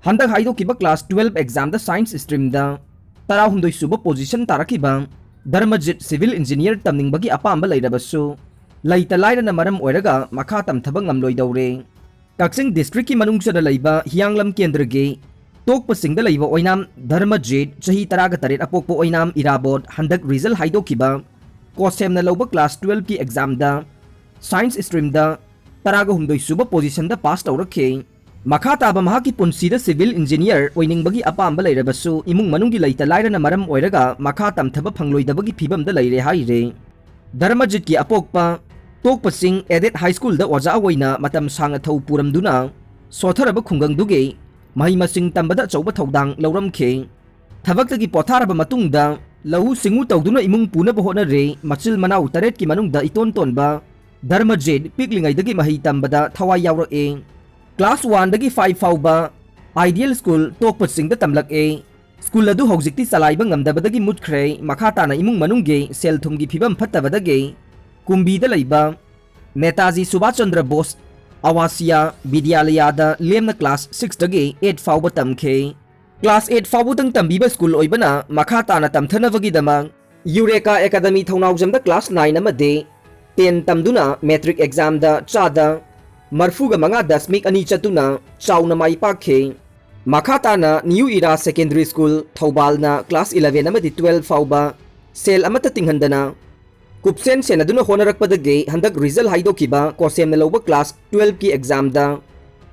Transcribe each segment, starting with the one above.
हंदक हाइदोकिबा class 12 exam द science stream द 19 सुब पोजीशन तारकिबा धर्मजित सिविल इंजीनियर तमनिंगबगी अपाम लैरबसु लैता लाइरना मरम ओइरगा मखा तमथब ngamloidore कक्सिंग डिस्ट्रिक्ट की मनुंगसदा लैबा हियांगलम केंद्र के तोकपसिंग द लैबा ओइनाम धर्मजित चही 13 अपोकपो ओइनाम इराबोट हंदक रिजल्ट हाइदोकिबा कोसेमना लौबा क्लास 12 की एग्जाम द साइंस स्ट्रीम द 19 सुब पोजीशन द पास तौरखे मखा ताबा महाकी पुंसीदा सिविल इंजीनियर ओइनिंगबगी अपाम लैरबसु इमुंग मनुंगी लैता लाइरना मरम ओइरगा मखा तमथब फंगलोइदबगी फिबम द लैरे हाइरे धर्मजित की अपोकपा तोकपसिंग एडेड हाई स्कूल द ओजा ओइना मतम सांग थौ पुरमदुना सोथरब खुंगंगदुगे मही मसिंग तंबदा चौबा थौदांग लौरमखे थबक्तगी पोथारब मतुंगदा लहु सिंगु तौदुना इमुंग पुनब होनरे मचिल मनाउ तरेट की मनुंगदा इतोन तोनबा धर्मजित पिकलिंगाइदगी मही तंबदा थवाई यावरए क्लास 1 दगी 5 फाउबा आइडियल स्कूल तोकपसिंग द तमलक स्कूल अदु हौजिक्ति चलाइबा ngamdabadagi मुटख्रे मखा ताना इमुंग मनुंगे सेल थुमगी फिबम फत्तबदगे कुंबीदा लैबा नेताजी सुभाष चंद्र बोस आवासिया विद्यालयदा लेमना क्लास 6 दगी 8 फाउबा तमखे क्लास 8 फाउबुदंग तंबीबा स्कूल ओइबना मखा ताना तमथनबगी दमंग यूरेका एकेडमी थौनाउजम द क्लास 9 अमदे 10 तमदुना मैट्रिक एग्जाम द चादा मरफुगा मंगा दशमिक अनि चतुना चाउना माई पाखे मखा ताना न्यू इरा सेकेंडरी स्कूल थौबालना क्लास 11 अमदि 12 फाउबा सेल अमत तिंगहंदना कुपसेन सेनदुना होनरकपदगे हंदक रिजल्ट हाइदोकिबा कोसेमना लौबा क्लास 12 की एग्जाम दा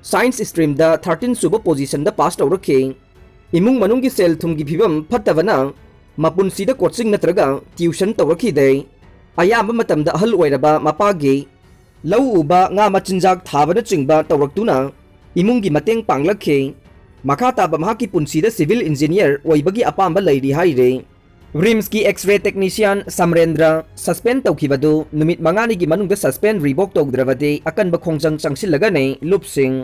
साइंस स्ट्रीम दा 13 सुब पोजीशन दा पास तौरखे इमुंग मनुंगी सेल थुमगी फिबम फत्तबना मपुनसीदा कोचिंग नत्रगा ट्यूशन तौरखिदे अयाम मतमदा अहल ओइरबा मपागे लौ उबा nga machinjak thabana chingba tawraktuna imungi mateng panglakhe makha taba mahaki punsida civil engineer oibagi apamba lairi haire RIMS की एक्स-रे टेक्नीशियन समरेंद्र सस्पेंड तौखिबदु नुमित मंगानी की मनुंग सस्पेंड रिवोक तौद्रबदे अकनब खोंजंग चंगसिलगने लुपसिंग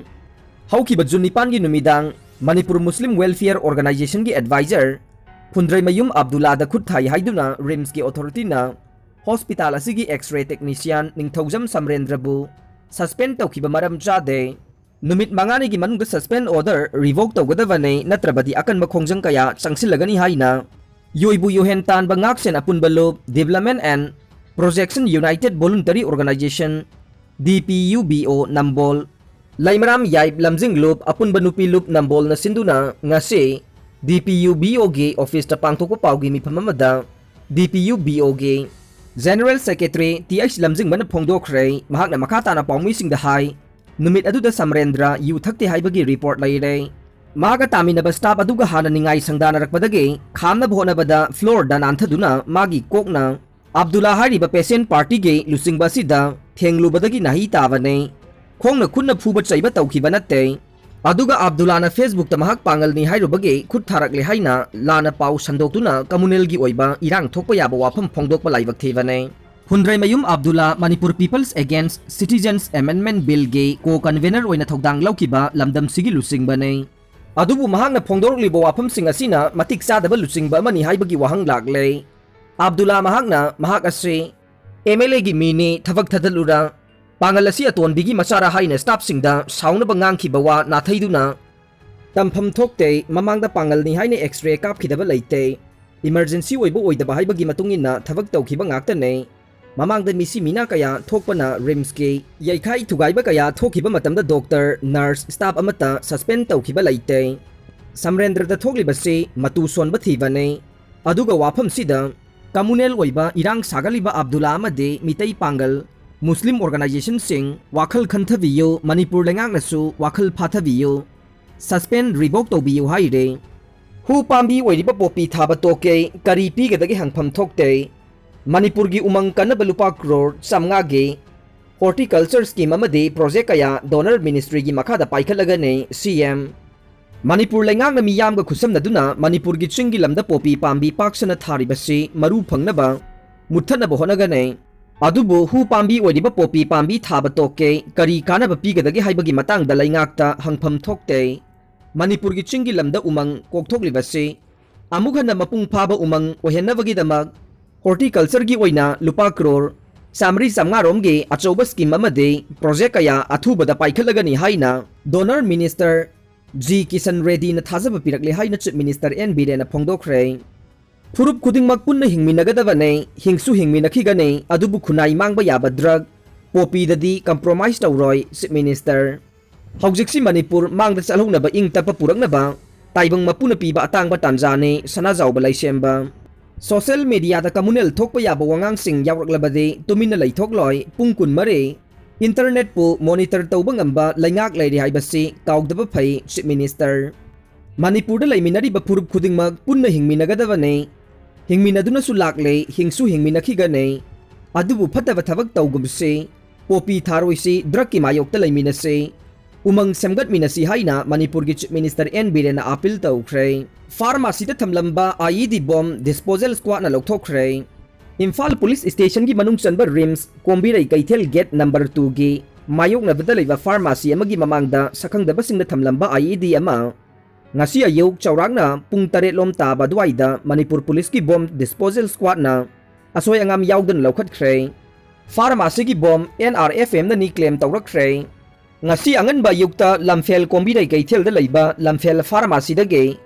हौखिब जुन निपान की नुमिदांग मणिपुर मुस्लिम वेलफेयर ऑर्गेनाइजेशन की एडवाइजर फुंद्रैमयुम अब्दुल्ला द खुद हाइदुना RIMS की अथॉरिटी ना हॉस्पिटल असिगी एक्स-रे टेक्नीशियन निंगथौजम समरेंद्रबु सस्पेंड तौखिब मरम चादे नुमित मंगानी की मनुंग सस्पेंड ऑर्डर रिवोक तौगदबने नत्रबदी अकनब खोंजंग कया चंगसिलगनी हाइना योइबु योहेन तान बंगाक्सेन अपुनबलो development and projection united voluntary organisation DPUBO Nambol Laimaram याइब लमजिंग लुप अपुनबनुपी लुप नंबोल न सिंधुना ngase DPUBO गे ऑफिस ता पांगथोको पाउगी मिफममदा DPUBO गे जनरल सेक्रेटरी TH लमजिंग मन फोंगदोखरे महाकना मखा ताना पाउमीसिंग द हाई नुमित अदुदा समरेंद्र यू थक्ते हाइबगी रिपोर्ट लैरे मागा तामिनब स्टाफ अदुगा हाना निंगाई संगदानरकपदगे खामना भोनबदा फ्लोर दा नांथदुना मागी कोकना अब्दुल्ला हारिबा पेशेंट पार्टी गे लुसिंगबासिदा थेंगलुबदगी नाही तावने खोंगना खुन्ना फुबा चैबा तौखिबा नत्ते अदुगा अब्दुल्ला ना फेसबुक ता महाक पांगलनी हाइरुबगे खुद थारकले हाइना लाना पाउ संदोक्तुना कम्युनल गी ओइबा इरांग थोकपा याबा वाफम फोंगदोकपा लाइबक थेबने Hundreimayum Abdullah Manipur peoples against citizens amendment bill गे को कन्वेनर ओइना थौदांग लौकिबा लमदम सिगी लुसिंगबने अदुबु महाकना फोंगदोरलिबा वाफमसिंग असिना मतिक चादबा लुचिंगबा अमनि हाइबगी वाहंग लागले अब्दुल्ला महाकना महाक असे MLA गी मीने थबक थदलुरा पांगल असी अतोनबिगी मचारा हाइना स्टाफ सिंगदा साउनबा nganखिबा वा नाथैदुना तमफम थोकते ममांगदा पांगलनि हाइने एक्स-रे कापखिदबा लैते इमरजेंसी ओइबो ओइदबा हाइबगी मतुंगिना थबक तौखिबा ngakतने ममांगदा मिसी मीना कया थोकपना RIMS के यैखाई थुगाइबा कया थोखिबा मतमदा डॉक्टर नर्स स्टाफ अमता सस्पेंड तौखिबा लैते समरेंद्रदा थोकलिबसे मतु सोनबा थीबने अदुगा वाफम सिदा कम्युनल ओइबा इरांग सागलिबा अब्दुल्ला अमदे मितै पांगल मुस्लिम ऑर्गेनाइजेशन सिंह वाखल खंथबियो मणिपुर लेंगांगनसु वाखल फाथबियो सस्पेंड रिवोक तौबियो हाइरे हु पांबी ओइरिबा पोपी थाबा तोके करी पीगदगे हंगफम थोकते मणिपुर की उमंग कनब लुपा करोड़ चमगा गे हॉर्टिकल्चर स्कीम अमदे प्रोजेक्ट कया डोनर मिनिस्ट्री की मखादा पाइखलगने CM मणिपुर लेंगांग मियामगा खुसमनदुना मणिपुर की चिंगी लमदा पोपी पांबी पाक्सना थारिबसे मरु फंगनबा मुथनबा होनगने अदुबो हु पांबी ओइरिबा पोपी पांबी थाबा तोके करी कानबा पीगदगे हाइबगी मतंगदा लैंगाकता हंगफम थोकते मणिपुर की चिंगी लमदा उमंग कोकथोकलिबसे अमुखन मपुंग फाबा उमंग ओहेनबगीदमक हॉर्टिकल्चर की ओइना लुपा करोड़ सामरी समगारोमगे अचौबा स्कीम अमदे प्रोजेक्ट कया अथुबदा पाइखलगनी हाइना DoNER minister G Kisan Reddy na thazaba pirakle haina Chief Minister N Biren na phongdokre Furup khudingmak punna hingminagadabane hingsu hingminakhigane adubu khunai mangba yaba drug popi dadi compromise tawroi Chief Minister Haujiksi Manipur mangda chalhongnaba ingtapa puraknaba taibang mapuna piba atangba tanjane sanajawba laisemba Social media da communal thokpa yaba wangangsing yawraklabade tumina laithokloi pungkun mare Internet po monitor tawba ngamba laingak lairi haibasi kaugdaba phai Chief Minister Manipur da laiminariba furup khudingmak punna hingminagadabane hingminaduna su lakle hingsu hingminakhigane adubu phataba thabak tawgumse popi tharoisi drug ki mayokta laiminase umang semgat minasi haina Manipur gi Chief Minister N Biren na appeal tawkhre pharmacy ta thamlamba IED bomb disposal squad na lokthokre Imphal Police Station gi manung chanba RIMS Kombirai Kaithel Gate number 2 gi mayok na bada leiba pharmacy amagi mamangda sakhangdaba singna thamlamba IED ama ngasi ayok chawrangna pung 8 lom taba duaida Manipur Police ki bomb disposal squad na asoy angam yawdan lokhatkre pharmacy gi bomb NRFM na ni claim tawrakhre ngasi anganba yukta lamphel Kombirai Kaithel da leiba lamphel pharmacy da ge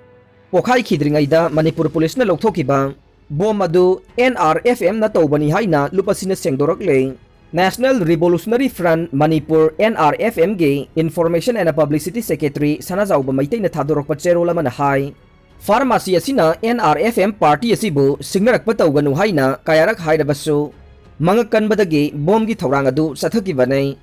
pokhai khidringaida Manipur Police na lokthokiba Bom adu NRFM na tawbani haina lupasina sengdorakle National Revolutionary Front Manipur NRFM ge Information and Publicity Secretary sanajawba maitai na thadorokpa cherola man hai Pharmacy asina NRFM party asibu singnarakpa tawganu haina kayarak haidabasu mangakan badagi bom gi thorang adu sathakibane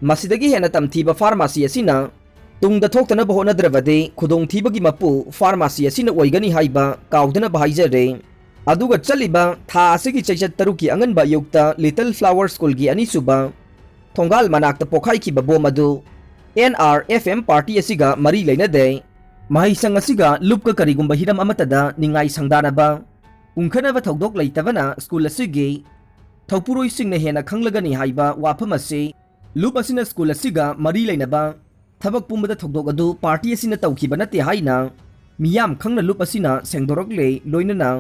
masidagi hena tamthiba pharmacy asina tungda thoktana bahona dravade khudong thibagi mapu pharmacy asina oigani haiba kaudana bahaijare aduga chaliba tha asigi chaichat taruki anganba yukta Little Flower School gi ani suba thongal manakta pokhai ki bom adu NRFM party asiga mari leina de mahisang asiga lupka karigumba hiram amatada ningai sangdana ba ungkhana ba thodok leitabana school asigi thopuroi singna hena khanglagani haiba wafam asi lup asina school asiga mari leina ba thabak pumbada thodok adu party asina tawkhibana te haina miyam khangna lup asina sengdorokle loinana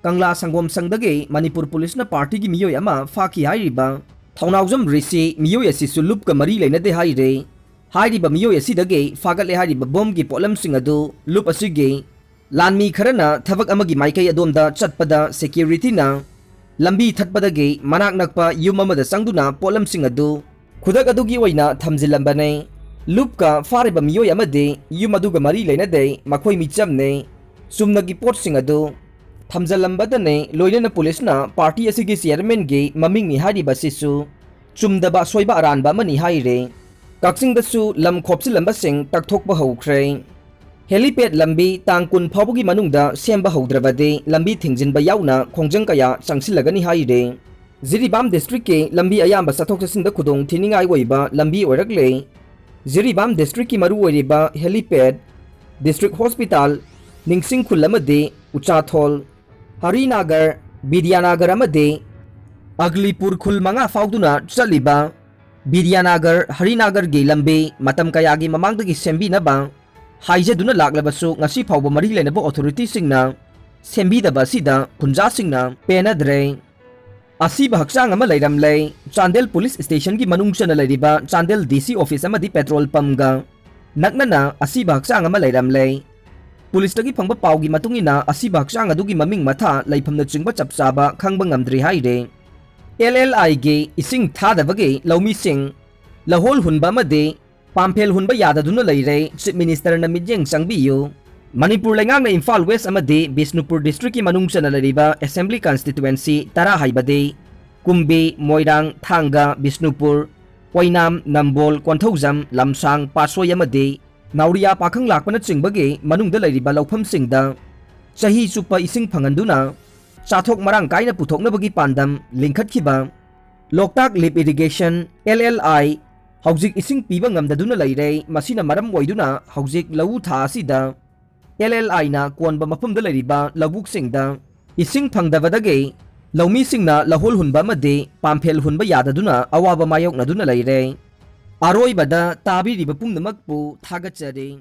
Kangla Sangom Sangdage Manipur Police na party gi miyoy ama faki hairiba Thaunaujam Risi miyoy asi sulup ka mari leina de haire hairiba miyoy asi dage fagale hairiba bom gi polam singadu lup asige lanmi kharana thabak amagi maikai adomda chatpada security na lambi thatpadage manak nakpa yum amada sangduna polam singadu khudak adugi oina thamjilambane lup ka fariba miyoy amade yum aduga mari leina de makhoi michamne sumnagi pot singadu Thamjalambadane loinana police na party asigi chairman ge maming ni hari basisu chumdaba soiba aranba mani haire kaksing dasu lam khopsilamba sing takthokba haukhre helipad lambi tangkun phabugi manungda semba haudrabade lambi thingjinba yauna khongjang kaya changsilagani haire Jiribam district ke lambi ayamba sathok sasinda khudong thiningai oiba lambi oirakle Jiribam district ki maru oiriba helipad district hospital ningsing khulamade uchathol Harinagar, Bidyanagar amade Aglipur khul manga fauduna chaliba Bidyanagar, Harinagar ge lambe matam kayagi mamangdagi sembi na ba haijaduna laklabasu ngasi phawba mari lenaba authority singna sembi daba sida kunja singna penadre asiba haksang ama leiramle Chandel Police Station gi manungchana leiriba Chandel DC office amadi petrol pump ga naknana asiba haksang ama leiramle Police tagi phangba pawgi matungina asiba haksang adugi maming matha laifamna chingba chapsaba khangba ngamdri haire LLI ge ising thadabage laumi sing lahol hunba made pampel hunba yadaduna leire Chief Minister na midyeng sangbiyo Manipur lengang na Imphal West amade Bisnupur District ki manungchana lariba Assembly Constituency tara haibade Kumbi, Moirang, Thanga, Bisnupur Wainam, Nambol, Kwanthojam, Lamsang, Pasoy amade Nauria pakhang lakpana chingbage manungda leiriba laufam singda chahi chupa ising phanganduna chathok marang kaina puthoknabagi pandam lingkhatkhiba Loktak Lip Irrigation LLI haujik ising piba ngamdaduna leire masina maram oiduna haujik lau tha asida LLI na konba mafamda leiriba labuk singda ising phangdabadage laumi singna lahol hunba made pamphel hunba yadaduna awaba mayok naduna leire Aroi bada tabi riba pung namakpu thagachari